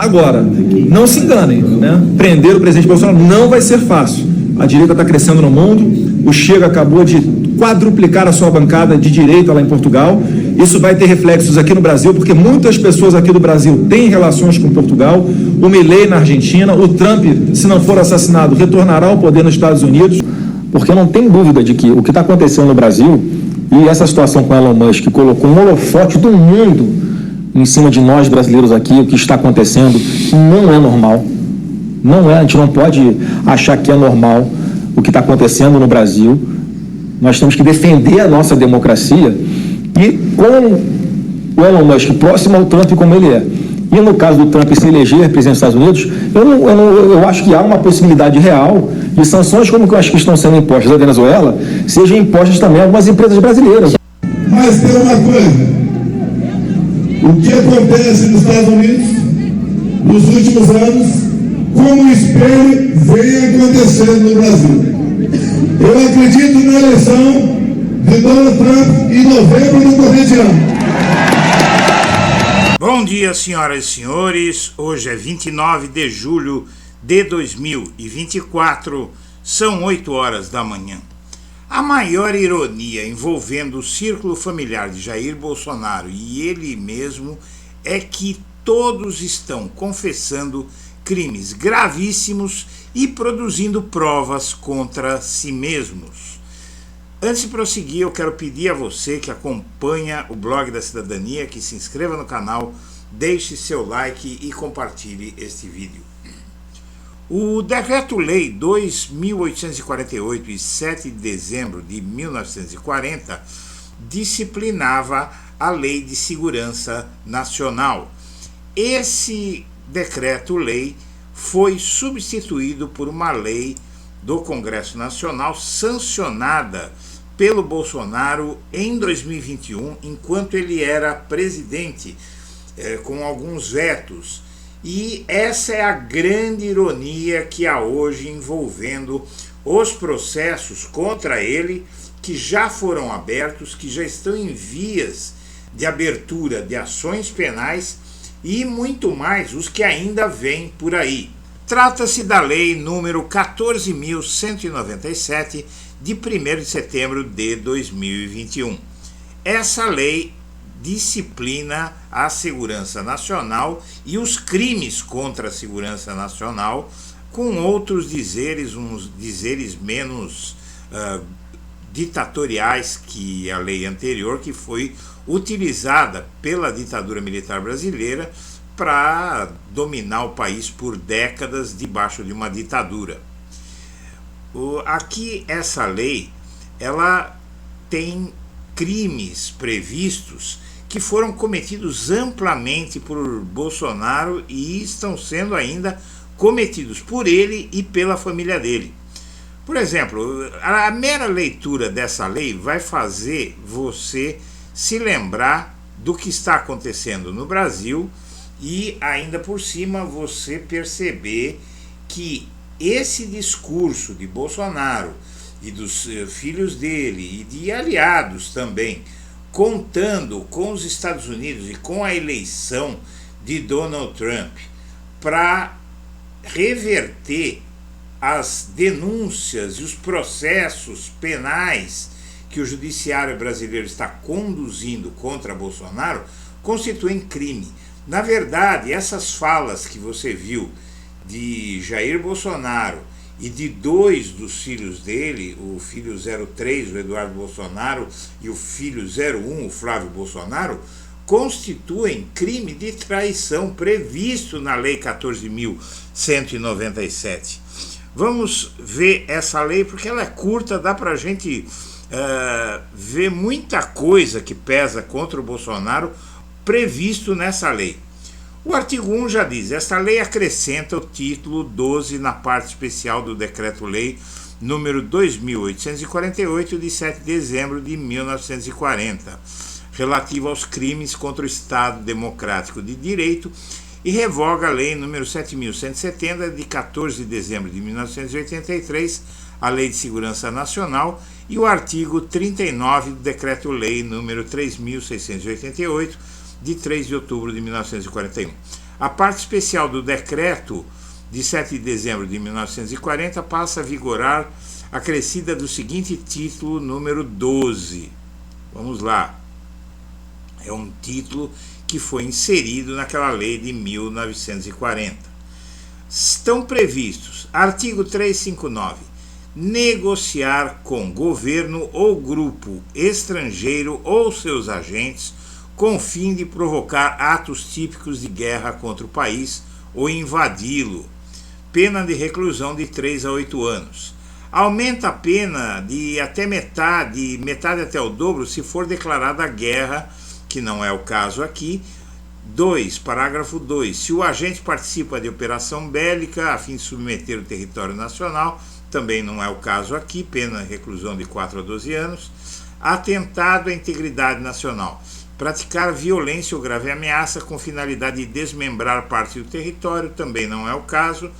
Agora, não se enganem, né? Prender o presidente Bolsonaro não vai ser fácil. A direita está crescendo no mundo, o Chega acabou de quadruplicar a sua bancada de direita lá em Portugal. Isso vai ter reflexos aqui no Brasil, porque muitas pessoas aqui do Brasil têm relações com Portugal. O Milei na Argentina, o Trump, se não for assassinado, retornará ao poder nos Estados Unidos. Porque não tem dúvida de que o que está acontecendo no Brasil, e essa situação com Elon Musk, que colocou um holofote do mundo em cima de nós brasileiros aqui, o que está acontecendo, não é normal. Não é, a gente não pode achar que é normal o que está acontecendo no Brasil. Nós temos que defender a nossa democracia e com o Elon Musk próximo ao Trump como ele é. E no caso do Trump se eleger presidente dos Estados Unidos, eu acho que há uma possibilidade real de sanções como que eu acho que estão sendo impostas à Venezuela, sejam impostas também a algumas empresas brasileiras. Mas tem uma coisa, o que acontece nos Estados Unidos nos últimos anos, como espelho, vem acontecendo no Brasil. Eu acredito na eleição de Donald Trump em novembro do corrente ano. Bom dia, senhoras e senhores. Hoje é 29 de julho de 2024, são 8 horas da manhã. A maior ironia envolvendo o círculo familiar de Jair Bolsonaro e ele mesmo é que todos estão confessando crimes gravíssimos e produzindo provas contra si mesmos. Antes de prosseguir, eu quero pedir a você que acompanha o Blog da Cidadania que se inscreva no canal, deixe seu like e compartilhe este vídeo. O Decreto-Lei 2.848, de 7 de dezembro de 1940, disciplinava a Lei de Segurança Nacional. Esse Decreto-Lei foi substituído por uma lei do Congresso Nacional sancionada pelo Bolsonaro em 2021, enquanto ele era presidente, com alguns vetos. E essa é a grande ironia que há hoje envolvendo os processos contra ele, que já foram abertos, que já estão em vias de abertura de ações penais e muito mais os que ainda vêm por aí. Trata-se da Lei número 14.197, de 1º de setembro de 2021. Essa lei disciplina a segurança nacional e os crimes contra a segurança nacional, com outros dizeres, uns dizeres menos ditatoriais que a lei anterior, que foi utilizada pela ditadura militar brasileira para dominar o país por décadas debaixo de uma ditadura. Aqui essa lei, ela tem crimes previstos que foram cometidos amplamente por Bolsonaro e estão sendo ainda cometidos por ele e pela família dele. Por exemplo, a mera leitura dessa lei vai fazer você se lembrar do que está acontecendo no Brasil e ainda por cima você perceber que esse discurso de Bolsonaro e dos filhos dele e de aliados também, contando com os Estados Unidos e com a eleição de Donald Trump para reverter as denúncias e os processos penais que o judiciário brasileiro está conduzindo contra Bolsonaro, constituem crime. Na verdade, essas falas que você viu de Jair Bolsonaro e de 2 dos filhos dele, o filho 03, o Eduardo Bolsonaro, e o filho 01, o Flávio Bolsonaro, constituem crime de traição previsto na Lei 14.197. Vamos ver essa lei, porque ela é curta, dá para a gente ver muita coisa que pesa contra o Bolsonaro previsto nessa lei. O artigo 1 já diz: esta lei acrescenta o título 12 na parte especial do Decreto-Lei número 2.848, de 7 de dezembro de 1940, relativo aos crimes contra o Estado Democrático de Direito, e revoga a Lei número 7.170, de 14 de dezembro de 1983, a Lei de Segurança Nacional, e o artigo 39 do Decreto-Lei número 3.688, de 3 de outubro de 1941. A parte especial do decreto de 7 de dezembro de 1940 passa a vigorar acrescida do seguinte título, número 12. Vamos lá. É um título que foi inserido naquela lei de 1940. Estão previstos, artigo 359, negociar com governo ou grupo estrangeiro ou seus agentes com o fim de provocar atos típicos de guerra contra o país ou invadi-lo. Pena de reclusão de 3 a 8 anos. Aumenta a pena de até metade até o dobro, se for declarada guerra, que não é o caso aqui. 2. Parágrafo 2. Se o agente participa de operação bélica a fim de submeter o território nacional, também não é o caso aqui, pena de reclusão de 4 a 12 anos. Atentado à integridade nacional. Praticar violência ou grave ameaça com finalidade de desmembrar parte do território, também não é o caso.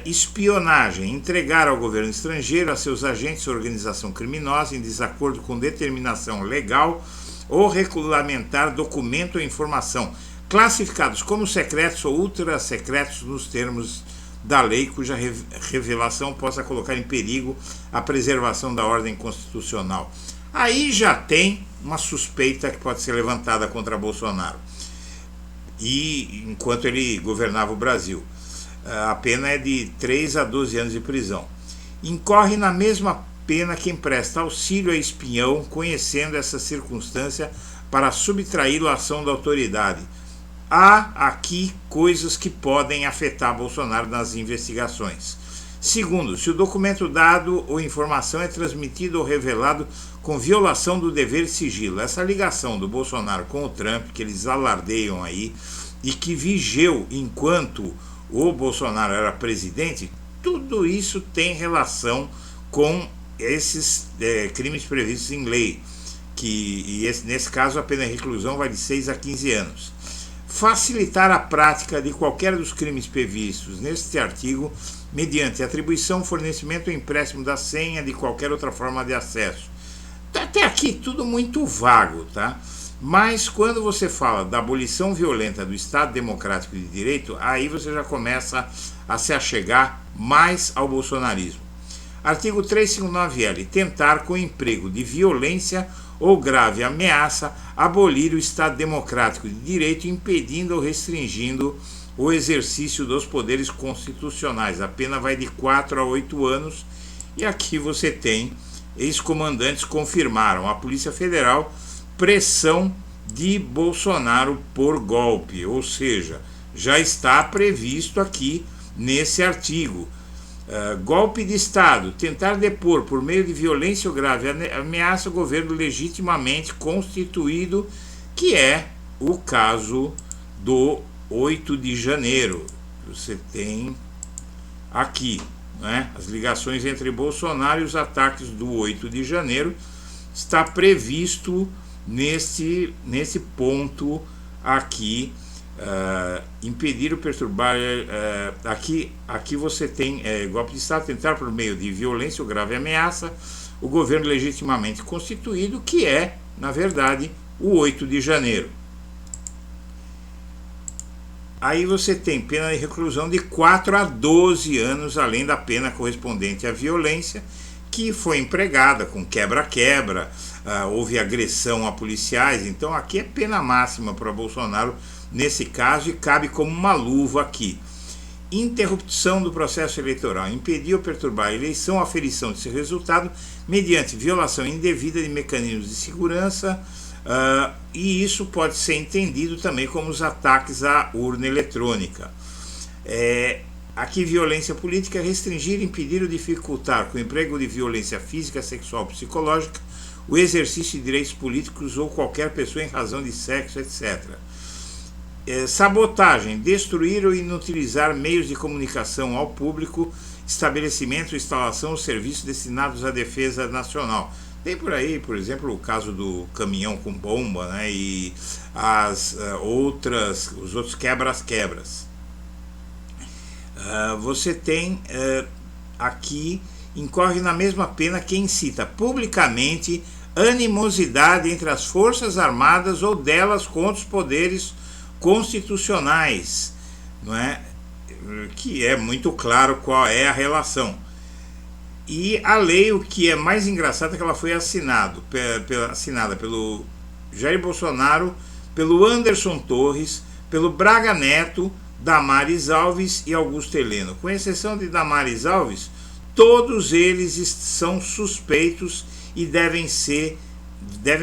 Espionagem, entregar ao governo estrangeiro, a seus agentes ou organização criminosa, em desacordo com determinação legal, ou regulamentar documento ou informação classificados como secretos ou ultra-secretos nos termos da lei, cuja revelação possa colocar em perigo a preservação da ordem constitucional. Aí já tem uma suspeita que pode ser levantada contra Bolsonaro, e enquanto ele governava o Brasil. A pena é de 3 a 12 anos de prisão. Incorre na mesma pena quem presta auxílio a espião, conhecendo essa circunstância para subtraí-lo à ação da autoridade. Há aqui coisas que podem afetar Bolsonaro nas investigações. Segundo, se o documento dado ou informação é transmitido ou revelado com violação do dever de sigilo. Essa ligação do Bolsonaro com o Trump, que eles alardeiam aí, e que vigeu enquanto o Bolsonaro era presidente, tudo isso tem relação com esses crimes previstos em lei, nesse caso a pena de reclusão vai de 6 a 15 anos. Facilitar a prática de qualquer dos crimes previstos neste artigo, mediante atribuição, fornecimento ou empréstimo da senha de qualquer outra forma de acesso. Até aqui tudo muito vago, tá? Mas quando você fala da abolição violenta do Estado Democrático de Direito, aí você já começa a se achegar mais ao bolsonarismo. Artigo 359-L. Tentar, com emprego de violência ou grave ameaça, abolir o Estado Democrático de Direito, impedindo ou restringindo o exercício dos poderes constitucionais. A pena vai de 4 a 8 anos. E aqui você tem, ex-comandantes confirmaram à Polícia Federal pressão de Bolsonaro por golpe, ou seja, já está previsto aqui nesse artigo. Golpe de Estado, tentar depor por meio de violência ou grave ameaça o governo legitimamente constituído, que é o caso do 8 de janeiro. Você tem aqui, né, as ligações entre Bolsonaro e os ataques do 8 de janeiro, está previsto nesse ponto aqui. Impedir ou perturbar, aqui você tem golpe de Estado, tentar por meio de violência ou grave ameaça o governo legitimamente constituído, que é, na verdade, o 8 de janeiro. Aí você tem pena de reclusão de 4 a 12 anos, além da pena correspondente à violência, que foi empregada com quebra-quebra, houve agressão a policiais. Então aqui é pena máxima para Bolsonaro nesse caso, e cabe como uma luva aqui. Interrupção do processo eleitoral, impedir ou perturbar a eleição ou aferição de seu resultado mediante violação indevida de mecanismos de segurança, e isso pode ser entendido também como os ataques à urna eletrônica. Aqui, violência política, restringir, impedir ou dificultar com o emprego de violência física, sexual, psicológica, o exercício de direitos políticos ou qualquer pessoa em razão de sexo, etc. Sabotagem, destruir ou inutilizar meios de comunicação ao público, estabelecimento, instalação ou serviços destinados à defesa nacional. Tem por aí, por exemplo, o caso do caminhão com bomba, né, e os outros quebras-quebras. Você tem aqui, incorre na mesma pena quem incita publicamente animosidade entre as forças armadas ou delas contra os poderes constitucionais, não é? Que é muito claro qual é a relação. E a lei, o que é mais engraçado é que ela foi assinada pelo Jair Bolsonaro, pelo Anderson Torres, pelo Braga Neto, Damares Alves e Augusto Heleno. Com exceção de Damares Alves, todos eles são suspeitos e devem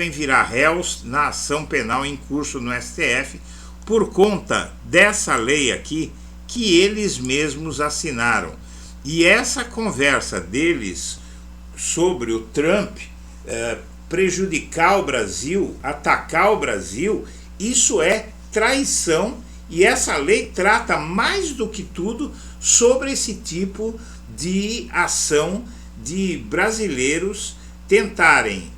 virar réus na ação penal em curso no STF por conta dessa lei aqui que eles mesmos assinaram. E essa conversa deles sobre o Trump prejudicar o Brasil, atacar o Brasil, isso é traição, e essa lei trata mais do que tudo sobre esse tipo de ação de brasileiros tentarem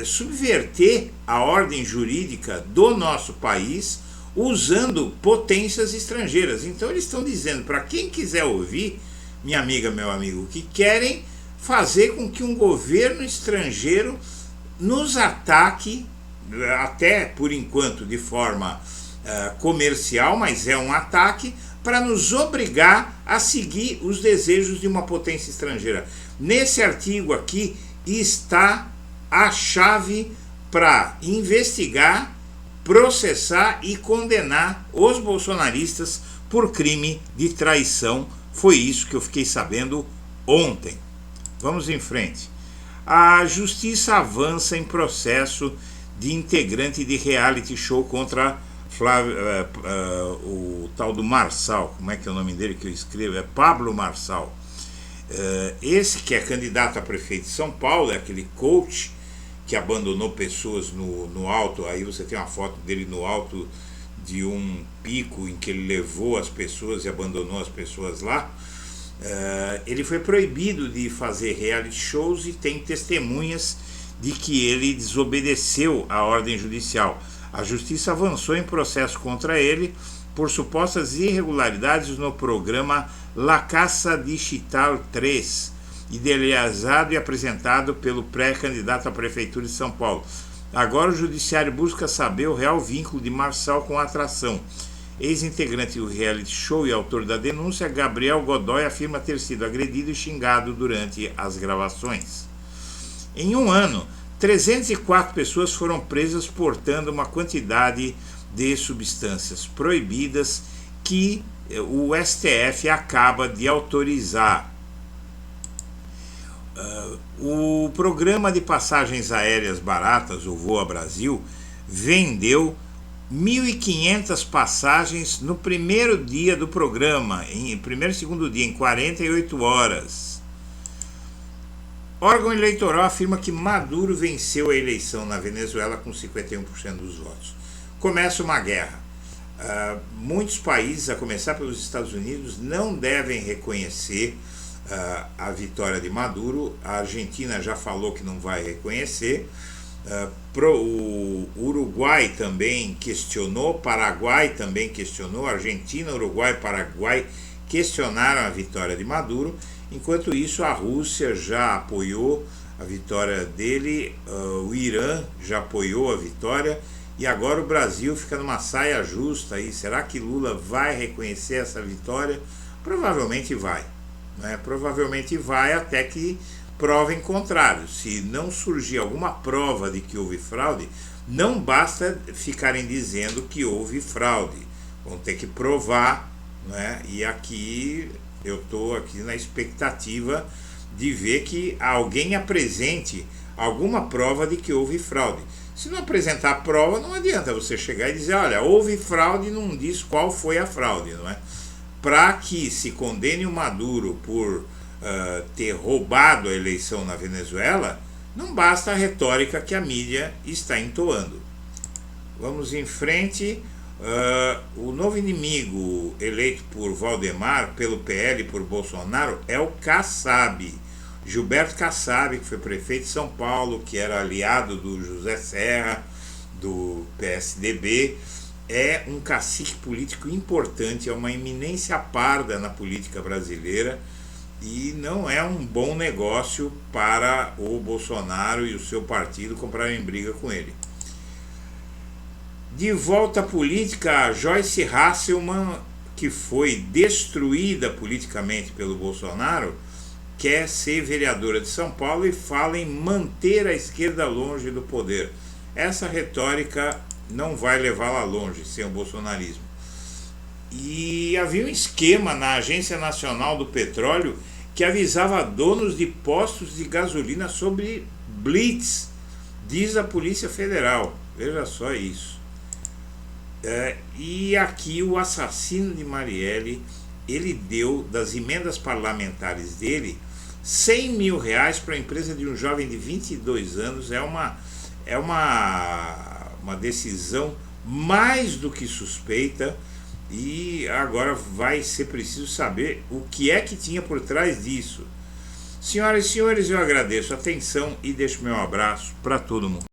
subverter a ordem jurídica do nosso país usando potências estrangeiras. Então eles estão dizendo, para quem quiser ouvir, minha amiga, meu amigo, que querem fazer com que um governo estrangeiro nos ataque, até por enquanto de forma comercial, mas é um ataque para nos obrigar a seguir os desejos de uma potência estrangeira. Nesse artigo aqui está a chave para investigar, processar e condenar os bolsonaristas por crime de traição. Foi isso que eu fiquei sabendo ontem. Vamos em frente. A justiça avança em processo de integrante de reality show contra o tal do Marçal. Como é que é o nome dele que eu escrevo? É Pablo Marçal. Esse que é candidato a prefeito de São Paulo, é aquele coach que abandonou pessoas no alto. Aí você tem uma foto dele no alto de um pico em que ele levou as pessoas e abandonou as pessoas lá. Ele foi proibido de fazer reality shows e tem testemunhas de que ele desobedeceu à ordem judicial. A justiça avançou em processo contra ele por supostas irregularidades no programa La Casa Digital 3, idealizado e apresentado pelo pré-candidato à prefeitura de São Paulo. Agora o judiciário busca saber o real vínculo de Marçal com a atração. Ex-integrante do reality show e autor da denúncia, Gabriel Godoy afirma ter sido agredido e xingado durante as gravações. Em um ano, 304 pessoas foram presas portando uma quantidade de substâncias proibidas que o STF acaba de autorizar. O programa de passagens aéreas baratas, o Voa Brasil, vendeu 1.500 passagens no primeiro dia do programa, primeiro e segundo dia, em 48 horas. Órgão eleitoral afirma que Maduro venceu a eleição na Venezuela com 51% dos votos. Começa uma guerra. Muitos países, a começar pelos Estados Unidos, não devem reconhecer a vitória de Maduro. A Argentina já falou que não vai reconhecer. O Uruguai também questionou, Paraguai também questionou, Argentina, Uruguai e Paraguai questionaram a vitória de Maduro. Enquanto isso, a Rússia já apoiou a vitória dele, o Irã já apoiou a vitória, e agora o Brasil fica numa saia justa aí. Será que Lula vai reconhecer essa vitória? Provavelmente vai, né? Provavelmente vai, até que provem contrário. Se não surgir alguma prova de que houve fraude, não basta ficarem dizendo que houve fraude, vão ter que provar, né? E aqui eu estou aqui na expectativa de ver que alguém apresente alguma prova de que houve fraude. Se não apresentar a prova, não adianta você chegar e dizer, olha, houve fraude e não diz qual foi a fraude, não é? Para que se condene o Maduro por ter roubado a eleição na Venezuela, não basta a retórica que a mídia está entoando. Vamos em frente. O novo inimigo eleito por Valdemar, pelo PL e por Bolsonaro é o Kassab, Gilberto Kassab, que foi prefeito de São Paulo, que era aliado do José Serra, do PSDB, é um cacique político importante, é uma eminência parda na política brasileira, e não é um bom negócio para o Bolsonaro e o seu partido comprarem briga com ele. De volta à política, a Joyce Hasselmann, que foi destruída politicamente pelo Bolsonaro, quer ser vereadora de São Paulo e fala em manter a esquerda longe do poder. Essa retórica não vai levá-la longe sem o bolsonarismo. E havia um esquema na Agência Nacional do Petróleo que avisava donos de postos de gasolina sobre blitz, diz a Polícia Federal. Veja só isso. E aqui o assassino de Marielle, ele deu das emendas parlamentares dele 100 mil reais para a empresa de um jovem de 22 anos. É uma decisão mais do que suspeita, e agora vai ser preciso saber o que é que tinha por trás disso. Senhoras e senhores, eu agradeço a atenção e deixo meu abraço para todo mundo.